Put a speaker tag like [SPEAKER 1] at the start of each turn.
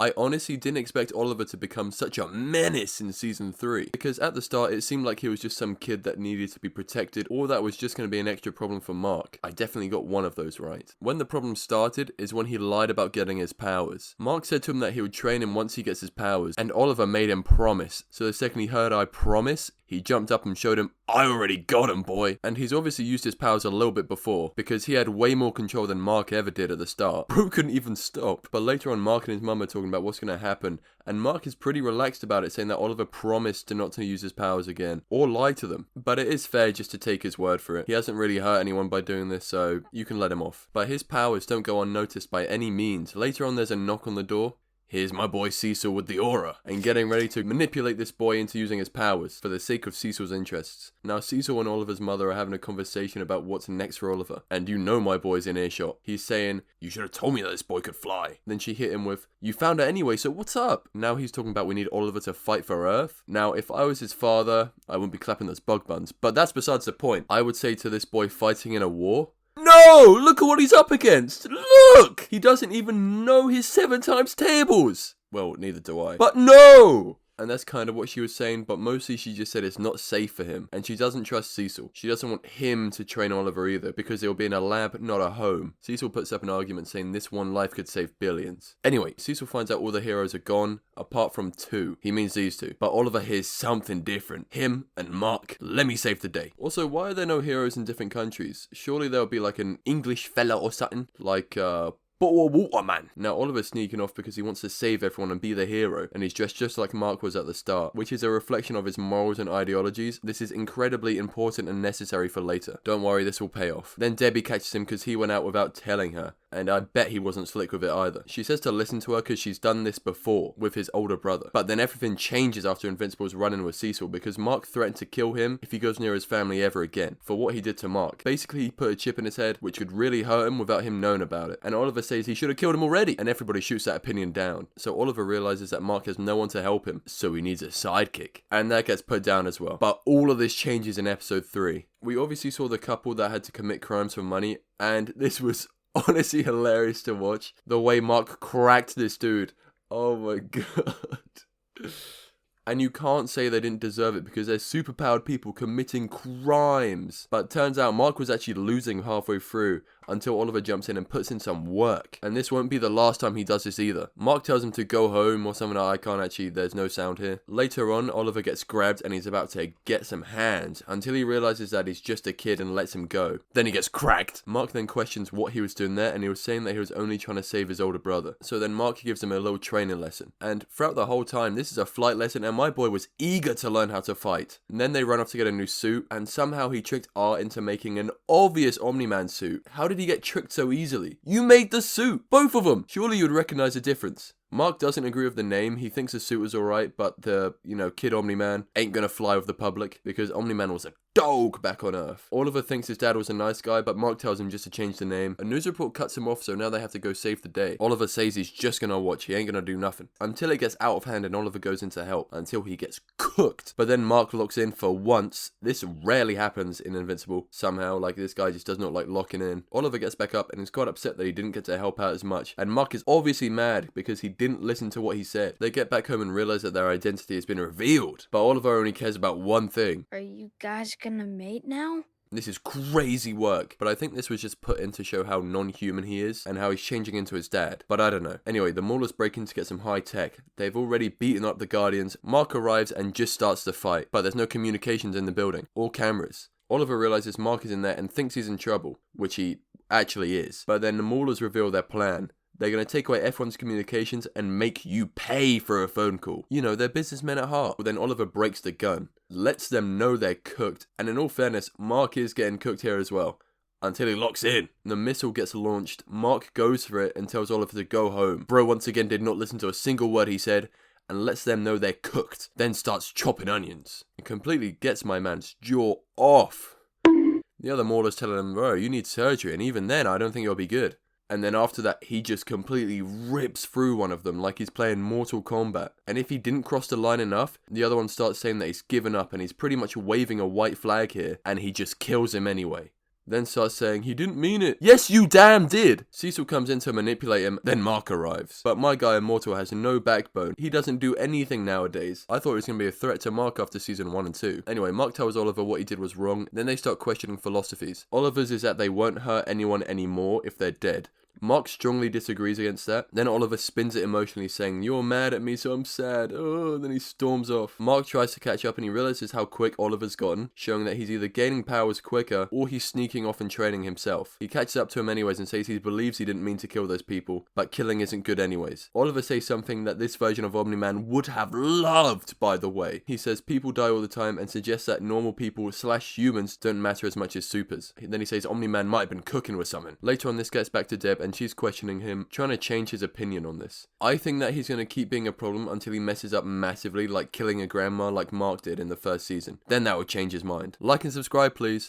[SPEAKER 1] I honestly didn't expect Oliver to become such a menace in season 3, because at the start it seemed like he was just some kid that needed to be protected, or that was just going to be an extra problem for Mark. I definitely got one of those right. When the problem started is when he lied about getting his powers. Mark said to him that he would train him once he gets his powers, and Oliver made him promise. So the second he heard "I promise," he jumped up and showed him, "I already got him, boy." And he's obviously used his powers a little bit before, because he had way more control than Mark ever did at the start. Bro couldn't even stop. But later on, Mark and his mum are talking about what's going to happen, and Mark is pretty relaxed about it, saying that Oliver promised to not to use his powers again, or lie to them. But it is fair just to take his word for it. He hasn't really hurt anyone by doing this, so you can let him off. But his powers don't go unnoticed by any means. Later on, there's a knock on the door. Here's my boy Cecil with the aura, and getting ready to manipulate this boy into using his powers for the sake of Cecil's interests. Now Cecil and Oliver's mother are having a conversation about what's next for Oliver, and you know my boy's in earshot. He's saying, "You should have told me that this boy could fly." Then she hit him with, "You found her anyway, so what's up?" Now he's talking about we need Oliver to fight for Earth. Now if I was his father, I wouldn't be clapping those bug buns, but that's besides the point. I would say to this boy fighting in a war, "No! Look at what he's up against! Look! He doesn't even know his 7 times tables!" Well, neither do I. But no! And that's kind of what she was saying, but mostly she just said it's not safe for him. And she doesn't trust Cecil. She doesn't want him to train Oliver either, because it'll be in a lab, not a home. Cecil puts up an argument saying this one life could save billions. Anyway, Cecil finds out all the heroes are gone, apart from 2. He means these 2. But Oliver hears something different. Him and Mark. Let me save the day. Also, why are there no heroes in different countries? Surely there'll be like an English fella or something. Like, bottle of water, man. Now Oliver's sneaking off because he wants to save everyone and be the hero, and he's dressed just like Mark was at the start, which is a reflection of his morals and ideologies. This is incredibly important and necessary for later. Don't worry, this will pay off. Then Debbie catches him because he went out without telling her, and I bet he wasn't slick with it either. She says to listen to her because she's done this before with his older brother. But then everything changes after Invincible's running with Cecil, because Mark threatened to kill him if he goes near his family ever again for what he did to Mark. Basically, he put a chip in his head which could really hurt him without him knowing about it. And Oliver says he should have killed him already, and everybody shoots that opinion down. So Oliver realizes that Mark has no one to help him, so he needs a sidekick. And that gets put down as well. But all of this changes in episode 3. We obviously saw the couple that had to commit crimes for money, and this was honestly hilarious to watch. The way Mark cracked this dude. Oh my god. And you can't say they didn't deserve it, because they're superpowered people committing crimes. But turns out Mark was actually losing halfway through until Oliver jumps in and puts in some work. And this won't be the last time he does this either. Mark tells him to go home or something. I can't actually, there's no sound here. Later on, Oliver gets grabbed and he's about to get some hands until he realizes that he's just a kid and lets him go. Then he gets cracked. Mark then questions what he was doing there, and he was saying that he was only trying to save his older brother. So then Mark gives him a little training lesson. And throughout the whole time, this is a flight lesson, and my boy was eager to learn how to fight. And then they run off to get a new suit, and somehow he tricked Art into making an obvious Omni-Man suit. How did he get tricked so easily? You made the suit! Both of them! Surely you'd recognize a difference. Mark doesn't agree with the name. He thinks the suit was alright, but the, kid Omni-Man ain't gonna fly with the public, because Omni-Man was a dog back on Earth. Oliver thinks his dad was a nice guy, but Mark tells him just to change the name. A news report cuts him off, so now they have to go save the day. Oliver says he's just gonna watch, he ain't gonna do nothing. Until it gets out of hand and Oliver goes in to help, until he gets cooked. But then Mark locks in for once. This rarely happens in Invincible. Somehow, like, this guy just does not like locking in. Oliver gets back up and is quite upset that he didn't get to help out as much. And Mark is obviously mad because he didn't listen to what he said. They get back home and realize that their identity has been revealed. But Oliver only cares about one thing.
[SPEAKER 2] Are you guys gonna mate now?
[SPEAKER 1] This is crazy work, but I think this was just put in to show how non-human he is and how he's changing into his dad. But I don't know. Anyway, the Maulers break in to get some high tech. They've already beaten up the Guardians. Mark arrives and just starts the fight, but there's no communications in the building, or cameras. Oliver realizes Mark is in there and thinks he's in trouble, which he actually is. But then the Maulers reveal their plan. They're going to take away F1's communications and make you pay for a phone call. They're businessmen at heart. But then Oliver breaks the gun, lets them know they're cooked. And in all fairness, Mark is getting cooked here as well. Until he locks in. The missile gets launched. Mark goes for it and tells Oliver to go home. Bro once again did not listen to a single word he said, and lets them know they're cooked. Then starts chopping onions. It completely gets my man's jaw off. The other Maulers telling him, bro, you need surgery, and even then I don't think it'll be good. And then after that, he just completely rips through one of them like he's playing Mortal Kombat. And if he didn't cross the line enough, the other one starts saying that he's given up and he's pretty much waving a white flag here. And he just kills him anyway. then starts saying he didn't mean it. Yes, you damn did! Cecil comes in to manipulate him, then Mark arrives. But my guy Immortal has no backbone. He doesn't do anything nowadays. I thought he was going to be a threat to Mark after season 1 and 2. Anyway, Mark tells Oliver what he did was wrong, then they start questioning philosophies. Oliver's is that they won't hurt anyone anymore if they're dead. Mark strongly disagrees against that. Then Oliver spins it emotionally saying, "You're mad at me, so I'm sad." Oh, then he storms off. Mark tries to catch up and he realizes how quick Oliver's gotten, showing that he's either gaining powers quicker or he's sneaking off and training himself. He catches up to him anyways and says he believes he didn't mean to kill those people, but killing isn't good anyways. Oliver says something that this version of Omni-Man would have loved, by the way. He says people die all the time and suggests that normal people / humans don't matter as much as supers. Then he says Omni-Man might have been cooking with something. Later on, this gets back to Deb and she's questioning him, trying to change his opinion on this. I think that he's going to keep being a problem until he messes up massively, like killing a grandma like Mark did in the first season. Then that would change his mind. Like and subscribe, please.